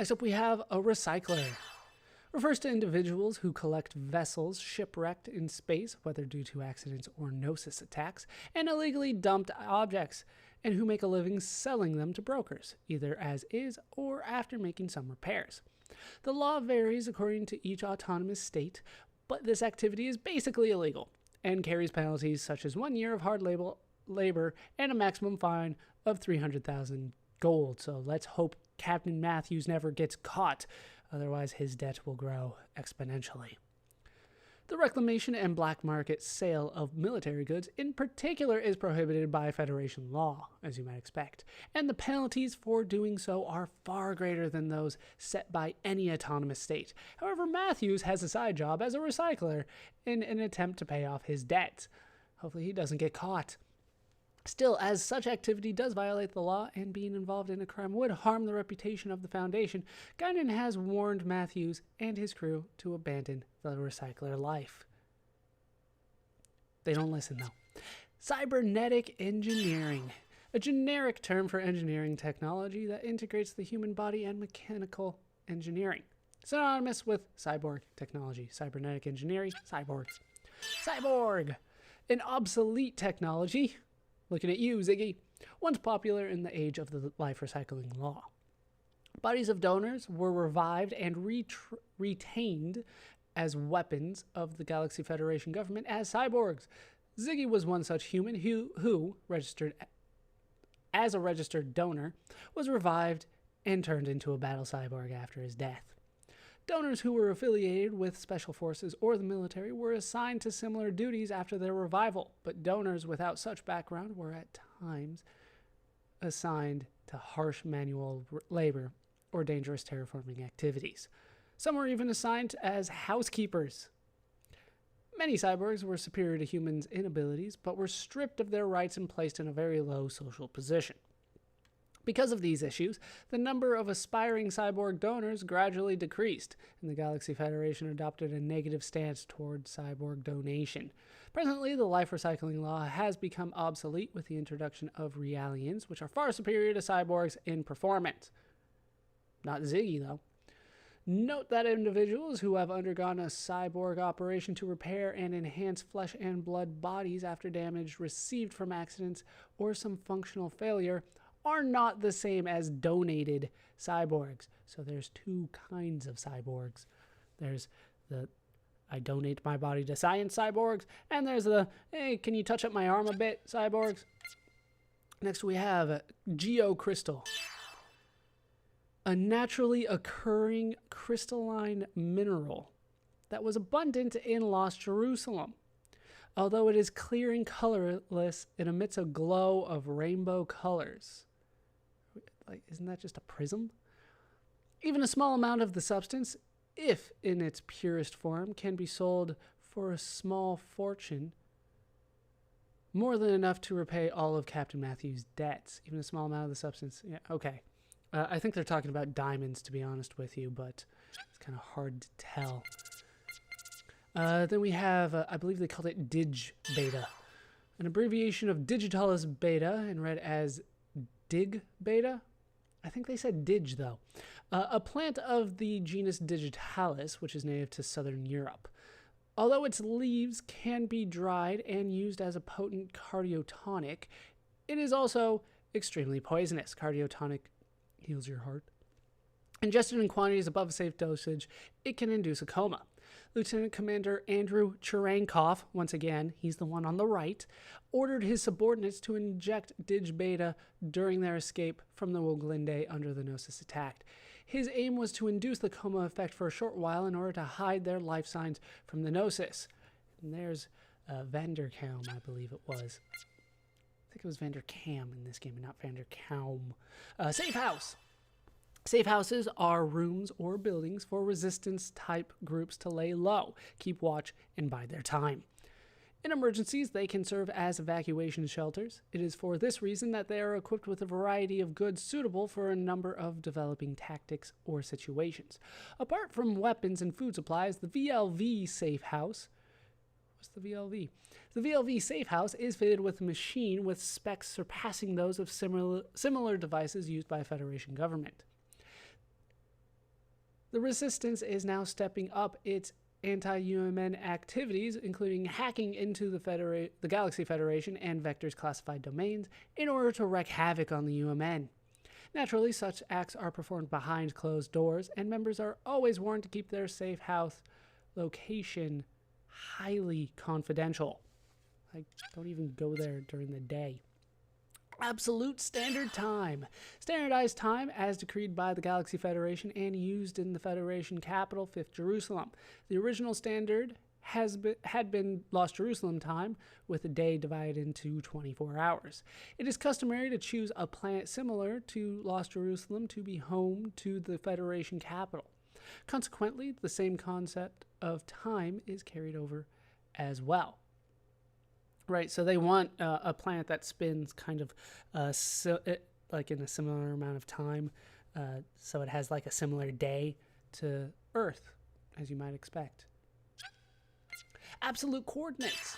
Next up, we have a recycler. Refers to individuals who collect vessels shipwrecked in space, whether due to accidents or Gnosis attacks, and illegally dumped objects, and who make a living selling them to brokers, either as is or after making some repairs. The law varies according to each autonomous state, but this activity is basically illegal and carries penalties such as 1 year of hard labor and a maximum fine of 300,000 gold. So let's hope Captain Matthews never gets caught. Otherwise, his debt will grow exponentially. The reclamation and black market sale of military goods in particular is prohibited by Federation law, as you might expect, and the penalties for doing so are far greater than those set by any autonomous state. However, Matthews has a side job as a recycler in an attempt to pay off his debts. Hopefully he doesn't get caught. Still, as such activity does violate the law and being involved in a crime would harm the reputation of the Foundation, Guinan has warned Matthews and his crew to abandon the recycler life. They don't listen, though. Cybernetic engineering, a generic term for engineering technology that integrates the human body and mechanical engineering. Synonymous with cyborg technology. Cybernetic engineering, cyborgs. Cyborg, an obsolete technology. Looking at you, Ziggy. Once popular in the age of the life recycling law. Bodies of donors were revived and retained as weapons of the Galaxy Federation government as cyborgs. Ziggy was one such human who registered as a registered donor, was revived and turned into a battle cyborg after his death. Donors who were affiliated with special forces or the military were assigned to similar duties after their revival, but donors without such background were at times assigned to harsh manual labor or dangerous terraforming activities. Some were even assigned as housekeepers. Many cyborgs were superior to humans in abilities, but were stripped of their rights and placed in a very low social position. Because of these issues, the number of aspiring cyborg donors gradually decreased, and the Galaxy Federation adopted a negative stance toward cyborg donation. Presently, the life recycling law has become obsolete with the introduction of Realians, which are far superior to cyborgs in performance. Not Ziggy, though. Note that individuals who have undergone a cyborg operation to repair and enhance flesh and blood bodies after damage received from accidents or some functional failure are not the same as donated cyborgs. So there's two kinds of cyborgs. There's the I donate my body to science cyborgs, and there's the hey, can you touch up my arm a bit cyborgs. Next we have geocrystal, a naturally occurring crystalline mineral that was abundant in Lost Jerusalem. Although it is clear and colorless, it emits a glow of rainbow colors. Like, isn't that just a prism? Even a small amount of the substance, if in its purest form, can be sold for a small fortune, more than enough to repay all of Captain Matthews' debts. Even a small amount of the substance. Yeah, okay. I think they're talking about diamonds, to be honest with you, but it's kind of hard to tell. Then we have, I believe they called it Dig Beta, an abbreviation of Digitalis Beta and read as Dig Beta. I think they said Dig, though. A plant of the genus Digitalis, which is native to southern Europe. Although its leaves can be dried and used as a potent cardiotonic, it is also extremely poisonous. Cardiotonic heals your heart. Ingested in quantities above a safe dosage, it can induce a coma. Lieutenant Commander Andrew Cherenkov, once again, he's the one on the right, ordered his subordinates to inject Dig Beta during their escape from the Woglinde under the Gnosis attack. His aim was to induce the coma effect for a short while in order to hide their life signs from the Gnosis. And there's Vanderkaum, I believe it was. I think it was Vanderkam in this game and not Vanderkaum. Safe house. Safe houses are rooms or buildings for resistance-type groups to lay low, keep watch, and bide their time. In emergencies, they can serve as evacuation shelters. It is for this reason that they are equipped with a variety of goods suitable for a number of developing tactics or situations. Apart from weapons and food supplies, the VLV Safe House... What's the VLV? The VLV Safe House is fitted with a machine with specs surpassing those of similar devices used by Federation government. The Resistance is now stepping up its anti-UMN activities, including hacking into the Galaxy Federation and Vector's classified domains in order to wreak havoc on the UMN. Naturally, such acts are performed behind closed doors, and members are always warned to keep their safe house location highly confidential. Like, don't even go there during the day. Absolute standard time. Standardized time as decreed by the Galaxy Federation and used in the Federation capital, 5th Jerusalem. The original standard had been Lost Jerusalem time, with a day divided into 24 hours. It is customary to choose a planet similar to Lost Jerusalem to be home to the Federation capital. Consequently, the same concept of time is carried over as well. Right, so they want a planet that spins kind of like in a similar amount of time, so it has like a similar day to Earth, as you might expect. Absolute coordinates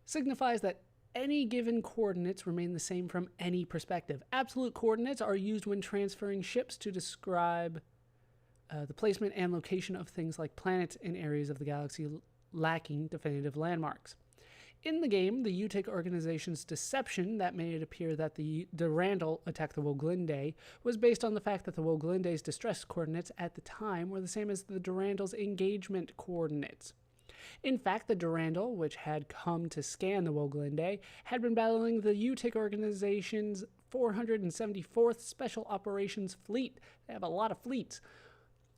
signifies that any given coordinates remain the same from any perspective. Absolute coordinates are used when transferring ships to describe the placement and location of things like planets in areas of the galaxy lacking definitive landmarks. In the game, the UTIC organization's deception that made it appear that the Durandal attacked the Woglinde was based on the fact that the Woglinde's distress coordinates at the time were the same as the Durandal's engagement coordinates. In fact, the Durandal, which had come to scan the Woglinde, had been battling the UTIC organization's 474th Special Operations Fleet. They have a lot of fleets.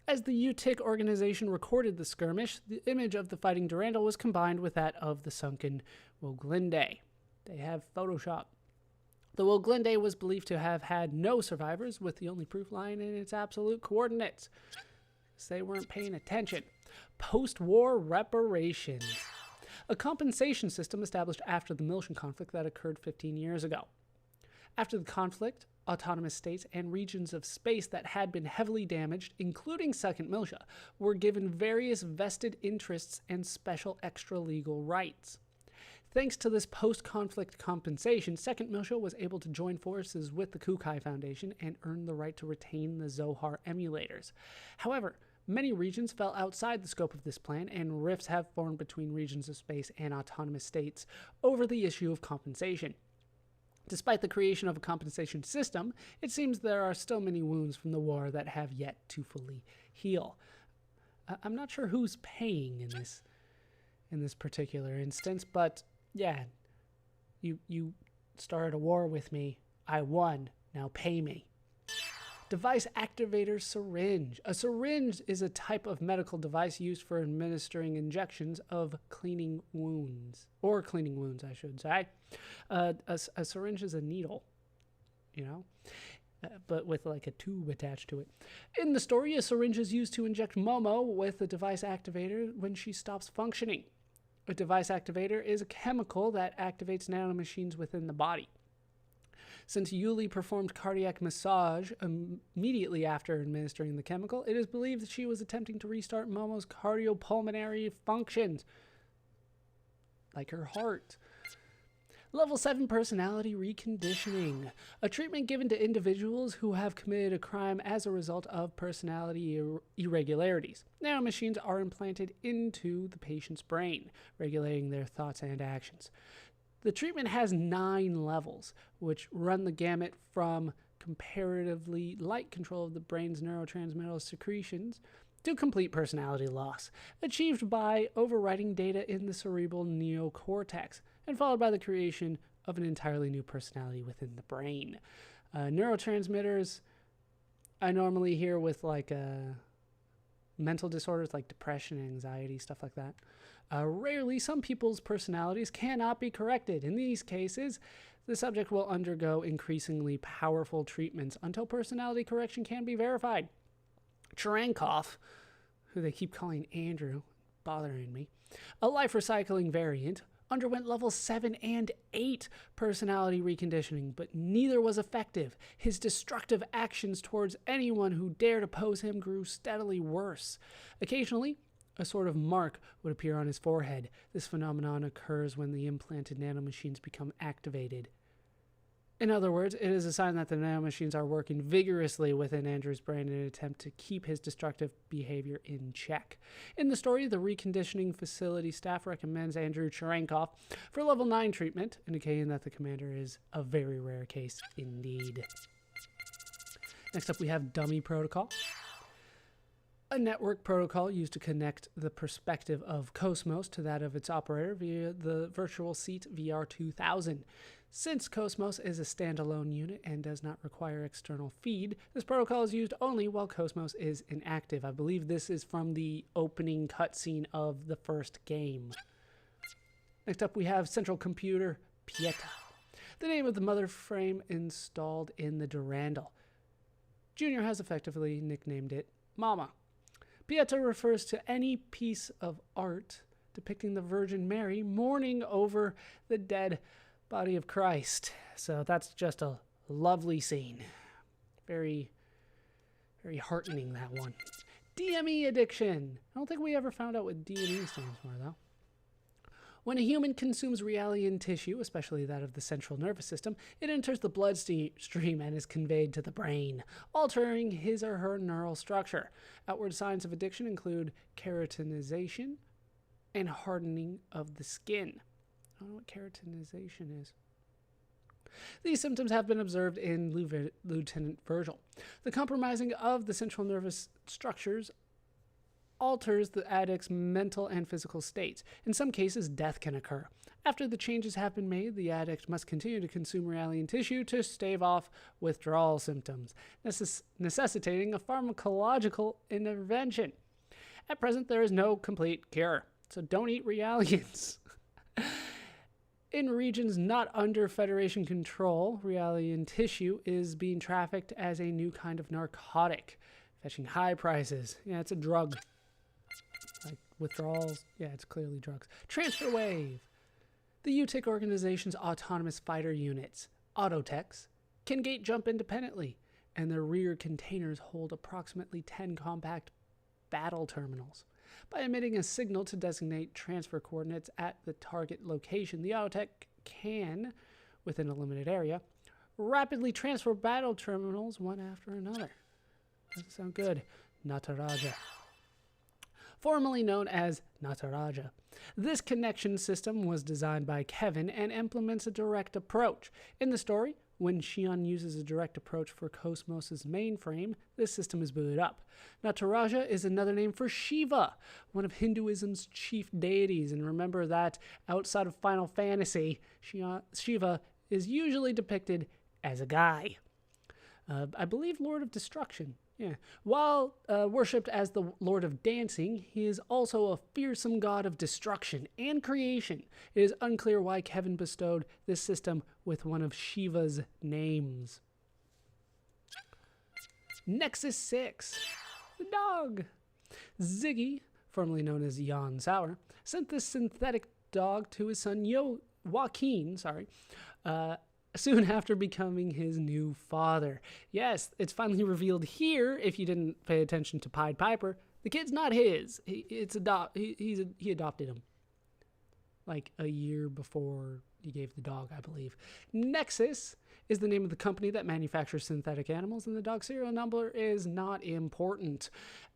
As the UTIC organization recorded the skirmish, the image of the fighting Durandal was combined with that of the sunken Woglinde. They have Photoshop. The Woglinde was believed to have had no survivors, with the only proof lying in its absolute coordinates. So they weren't paying attention. Post-war reparations. A compensation system established after the Miltian conflict that occurred 15 years ago. After the conflict, autonomous states and regions of space that had been heavily damaged, including Second Miltia, were given various vested interests and special extra-legal rights. Thanks to this post-conflict compensation, Second Miltia was able to join forces with the Kukai Foundation and earn the right to retain the Zohar emulators. However, many regions fell outside the scope of this plan, and rifts have formed between regions of space and autonomous states over the issue of compensation. Despite the creation of a compensation system, it seems there are still many wounds from the war that have yet to fully heal. I'm not sure who's paying in this particular instance, but yeah, you started a war with me. I won. Now pay me. Device activator syringe. A syringe is a type of medical device used for administering injections of cleaning wounds. Or cleaning wounds, I should say. A syringe is a needle, you know, but with like a tube attached to it. In the story, a syringe is used to inject Momo with a device activator when she stops functioning. A device activator is a chemical that activates nanomachines within the body. Since Yuli performed cardiac massage immediately after administering the chemical, it is believed that she was attempting to restart Momo's cardiopulmonary functions, like her heart. Level 7 personality reconditioning. A treatment given to individuals who have committed a crime as a result of personality irregularities. Nanomachines are implanted into the patient's brain, regulating their thoughts and actions. The treatment has 9 levels, which run the gamut from comparatively light control of the brain's neurotransmitter secretions to complete personality loss, achieved by overwriting data in the cerebral neocortex, and followed by the creation of an entirely new personality within the brain. Neurotransmitters, I normally hear with like mental disorders like depression, anxiety, stuff like that. Rarely, some people's personalities cannot be corrected. In these cases, the subject will undergo increasingly powerful treatments until personality correction can be verified. Cherenkov, who they keep calling Andrew, bothering me, a life recycling variant, underwent level 7 and 8 personality reconditioning, but neither was effective. His destructive actions towards anyone who dared oppose him grew steadily worse. Occasionally, a sort of mark would appear on his forehead. This phenomenon occurs when the implanted nanomachines become activated. In other words, it is a sign that the nanomachines are working vigorously within Andrew's brain in an attempt to keep his destructive behavior in check. In the story, the reconditioning facility staff recommends Andrew Cherenkov for level 9 treatment, indicating that the commander is a very rare case indeed. Next up, we have Dummy Protocol, a network protocol used to connect the perspective of Cosmos to that of its operator via the virtual seat VR2000. Since Cosmos is a standalone unit and does not require external feed, this protocol is used only while Cosmos is inactive. I believe this is from the opening cutscene of the first game. Next up, we have Central Computer Pieta, the name of the mother frame installed in the Durandal. Junior has effectively nicknamed it Mama. Pieta refers to any piece of art depicting the Virgin Mary mourning over the dead body of Christ. So that's just a lovely scene. Very, very heartening, that one. DME addiction. I don't think we ever found out what DME stands for, though. When a human consumes Reali tissue, especially that of the central nervous system, it enters the bloodstream and is conveyed to the brain, altering his or her neural structure. Outward signs of addiction include keratinization and hardening of the skin. I don't know what keratinization is. These symptoms have been observed in Lieutenant Virgil. The compromising of the central nervous structures alters the addict's mental and physical states. In some cases, death can occur. After the changes have been made, the addict must continue to consume Reali tissue to stave off withdrawal symptoms, necessitating a pharmacological intervention. At present, there is no complete cure, so don't eat Realians. In regions not under Federation control, Reali tissue is being trafficked as a new kind of narcotic, fetching high prices. Yeah, it's a drug. Like withdrawals, yeah, it's clearly drugs. Transfer Wave. The UTIC organization's autonomous fighter units, Autotechs, can gate jump independently, and their rear containers hold approximately 10 compact battle terminals. By emitting a signal to designate transfer coordinates at the target location, the Autotech can, within a limited area, rapidly transfer battle terminals one after another. Doesn't sound good. Nataraja. Formerly known as Nataraja. This connection system was designed by Kevin and implements a direct approach. In the story, when Shion uses a direct approach for Cosmos' mainframe, this system is booted up. Nataraja is another name for Shiva, one of Hinduism's chief deities, and remember that outside of Final Fantasy, Shiva is usually depicted as a guy. I believe Lord of Destruction. Yeah. While worshipped as the Lord of Dancing, he is also a fearsome god of destruction and creation. It is unclear why Kevin bestowed this system with one of Shiva's names. Nexus 6. The dog. Ziggy, formerly known as Jan Sauer, sent this synthetic dog to his son Joaquin, soon after becoming his new father. Yes, it's finally revealed here, if you didn't pay attention to Pied Piper, the kid's not his. He adopted him. Like a year before he gave the dog, I believe. Nexus is the name of the company that manufactures synthetic animals, and the dog serial number is not important.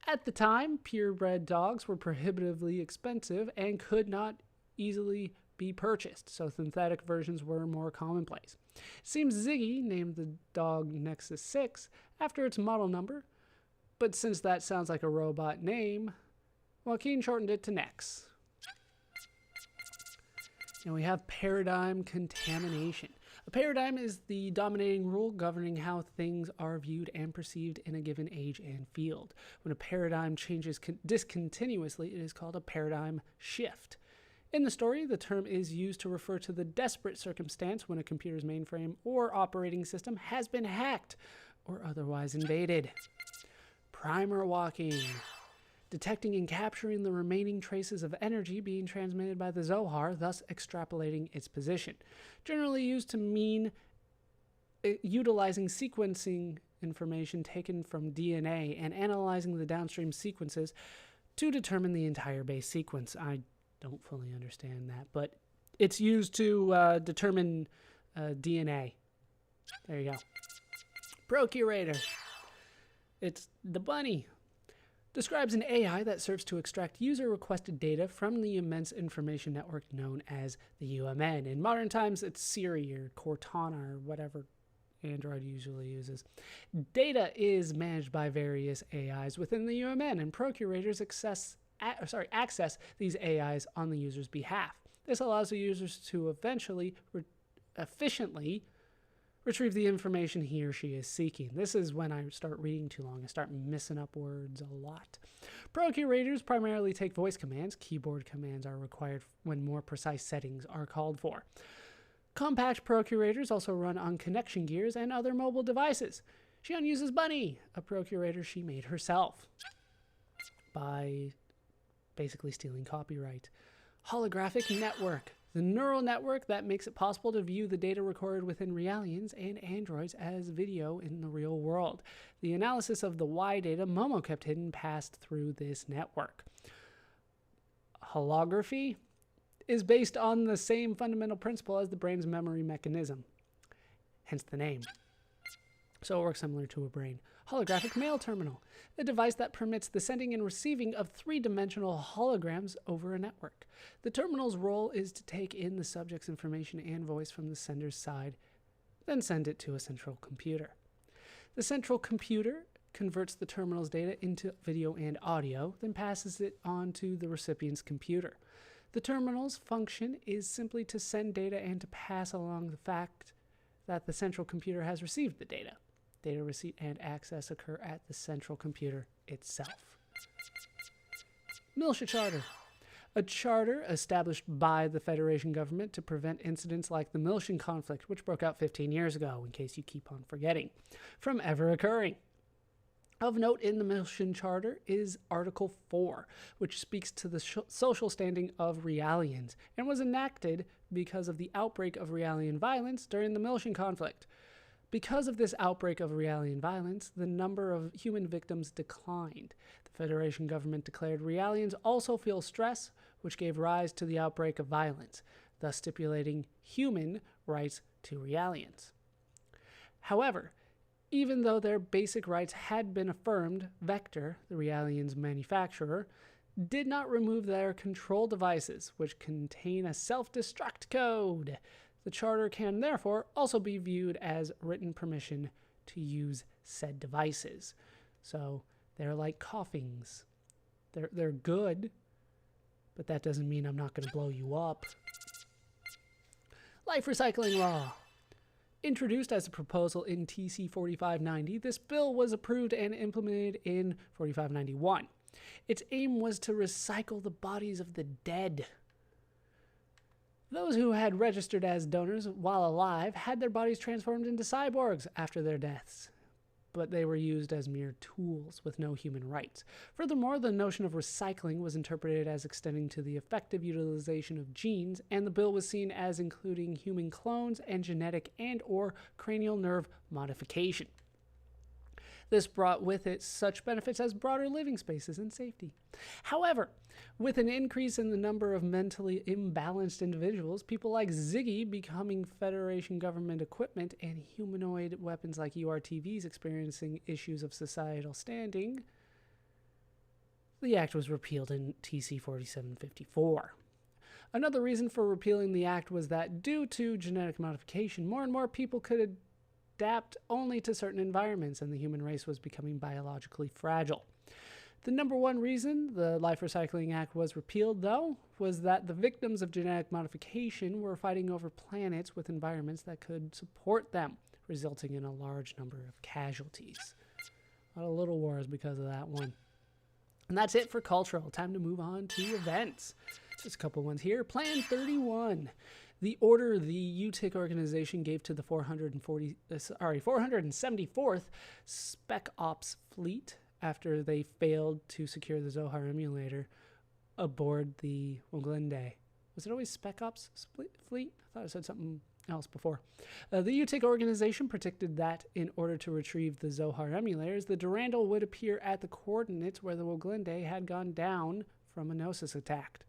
At the time, purebred dogs were prohibitively expensive and could not easily be purchased, so synthetic versions were more commonplace. It seems Ziggy named the dog Nexus 6 after its model number, but since that sounds like a robot name, Joaquin shortened it to Nex. And we have paradigm contamination. A paradigm is the dominating rule governing how things are viewed and perceived in a given age and field. When a paradigm changes discontinuously, it is called a paradigm shift. In the story, the term is used to refer to the desperate circumstance when a computer's mainframe or operating system has been hacked or otherwise invaded. Primer walking. Detecting and capturing the remaining traces of energy being transmitted by the Zohar, thus extrapolating its position. Generally used to mean utilizing sequencing information taken from DNA and analyzing the downstream sequences to determine the entire base sequence. I don't fully understand that, but it's used to determine DNA There you go. Procurator. It's the bunny. Describes an AI that serves to extract user-requested data from the immense information network known as the UMN. In modern times, it's Siri or Cortana or whatever Android usually uses. Data is managed by various AIs within the UMN, and procurators access these AIs on the user's behalf. This allows the users to efficiently retrieve the information he or she is seeking. This is when I start reading too long. I start missing up words a lot. Procurators primarily take voice commands. Keyboard commands are required when more precise settings are called for. Compact procurators also run on connection gears and other mobile devices. Xion uses Bunny, a procurator she made herself by basically stealing copyright. Holographic network. The neural network that makes it possible to view the data recorded within Realians and androids as video in the real world. The analysis of the Y data Momo kept hidden passed through this network. Holography is based on the same fundamental principle as the brain's memory mechanism, hence the name. So it works similar to a brain. Holographic mail terminal, a device that permits the sending and receiving of three-dimensional holograms over a network. The terminal's role is to take in the subject's information and voice from the sender's side, then send it to a central computer. The central computer converts the terminal's data into video and audio, then passes it on to the recipient's computer. The terminal's function is simply to send data and to pass along the fact that the central computer has received the data. Data receipt and access occur at the central computer itself. Militia Charter. A charter established by the Federation government to prevent incidents like the Militian conflict, which broke out 15 years ago, in case you keep on forgetting, from ever occurring. Of note in the Militian Charter is Article 4, which speaks to the social standing of Realians, and was enacted because of the outbreak of Realian violence during the Militian conflict. Because of this outbreak of Realian violence, the number of human victims declined. The Federation government declared Realians also feel stress, which gave rise to the outbreak of violence, thus stipulating human rights to Realians. However, even though their basic rights had been affirmed, Vector, the Realians' manufacturer, did not remove their control devices, which contain a self-destruct code. The charter can therefore also be viewed as written permission to use said devices. So they're like coughings. They're good, but that doesn't mean I'm not going to blow you up. Life Recycling Law. Introduced as a proposal in TC 4590, this bill was approved and implemented in 4591. Its aim was to recycle the bodies of the dead. Those who had registered as donors while alive had their bodies transformed into cyborgs after their deaths, but they were used as mere tools with no human rights. Furthermore, the notion of recycling was interpreted as extending to the effective utilization of genes, and the bill was seen as including human clones and genetic and/or cranial nerve modification. This brought with it such benefits as broader living spaces and safety. However, with an increase in the number of mentally imbalanced individuals, people like Ziggy becoming Federation government equipment and humanoid weapons like URTVs experiencing issues of societal standing, the act was repealed in TC 4754. Another reason for repealing the act was that due to genetic modification, more and more people could adapt only to certain environments, and the human race was becoming biologically fragile. The number one reason the Life Recycling Act was repealed, though, was that the victims of genetic modification were fighting over planets with environments that could support them, resulting in a large number of casualties. A lot of little wars because of that one. And that's it for cultural. Time to move on to events. Just a couple ones here. Plan 31. The order the UTIC organization gave to the 474th Spec Ops Fleet after they failed to secure the Zohar emulator aboard the Woglinde. Was it always Spec Ops Fleet? I thought I said something else before. The UTIC organization predicted that in order to retrieve the Zohar emulators, the Durandal would appear at the coordinates where the Woglinde had gone down from a Gnosis attack.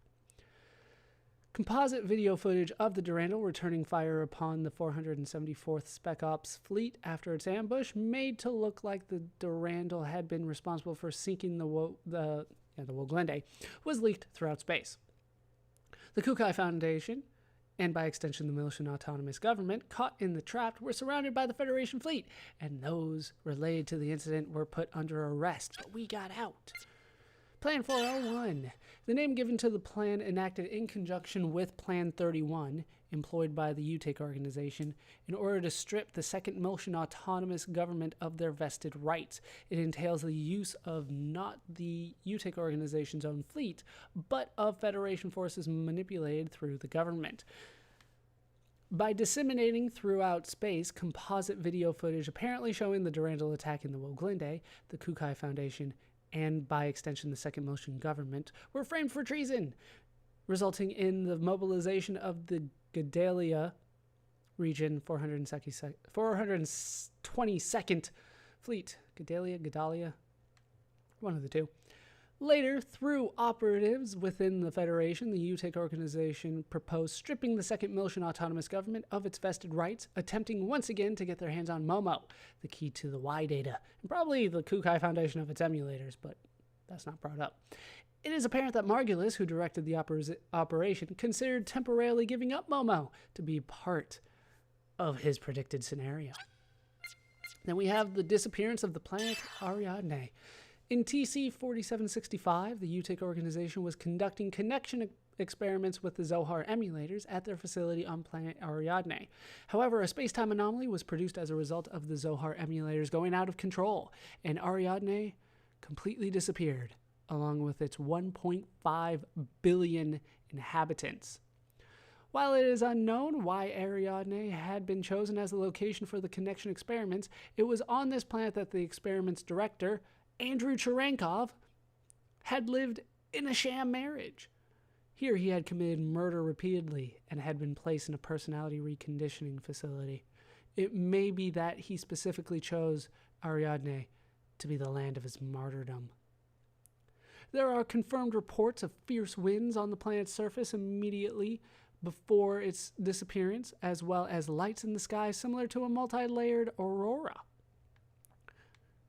Composite video footage of the Durandal returning fire upon the 474th Spec Ops fleet after its ambush, made to look like the Durandal had been responsible for sinking the Woglende, was leaked throughout space. The Kukai Foundation, and by extension the Militian Autonomous Government, caught in the trap, were surrounded by the Federation fleet, and those related to the incident were put under arrest, but we got out. Plan 401, the name given to the plan enacted in conjunction with Plan 31, employed by the UTIC organization, in order to strip the Second Militian Autonomous Government of their vested rights. It entails the use of not the UTIC organization's own fleet, but of Federation forces manipulated through the government. By disseminating throughout space composite video footage apparently showing the Durandal attacking the Woglinde, the Kukai Foundation, and by extension the Second Militian Government, were framed for treason, resulting in the mobilization of the Gedalia region 422nd Fleet. Gedalia, one of the two. Later, through operatives within the Federation, the UTIC organization proposed stripping the Second Militian Autonomous Government of its vested rights, attempting once again to get their hands on Momo, the key to the Y data, and probably the Kukai Foundation of its emulators, but that's not brought up. It is apparent that Margulis, who directed the operation, considered temporarily giving up Momo to be part of his predicted scenario. Then we have the disappearance of the planet Ariadne. In TC 4765, the UTIC organization was conducting connection experiments with the Zohar emulators at their facility on planet Ariadne. However, a space-time anomaly was produced as a result of the Zohar emulators going out of control, and Ariadne completely disappeared, along with its 1.5 billion inhabitants. While it is unknown why Ariadne had been chosen as the location for the connection experiments, it was on this planet that the experiment's director, Andrew Cherenkov, had lived in a sham marriage. Here he had committed murder repeatedly and had been placed in a personality reconditioning facility. It may be that he specifically chose Ariadne to be the land of his martyrdom. There are confirmed reports of fierce winds on the planet's surface immediately before its disappearance, as well as lights in the sky similar to a multi-layered aurora,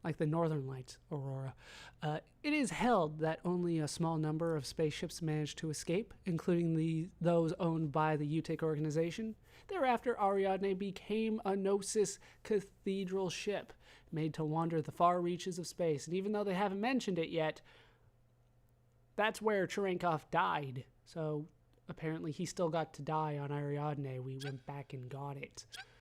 like the Northern Lights aurora. It is held that only a small number of spaceships managed to escape, including those owned by the UTIC organization. Thereafter, Ariadne became a Gnosis cathedral ship, made to wander the far reaches of space. And even though they haven't mentioned it yet, that's where Cherenkov died. So apparently he still got to die on Ariadne. We went back and got it.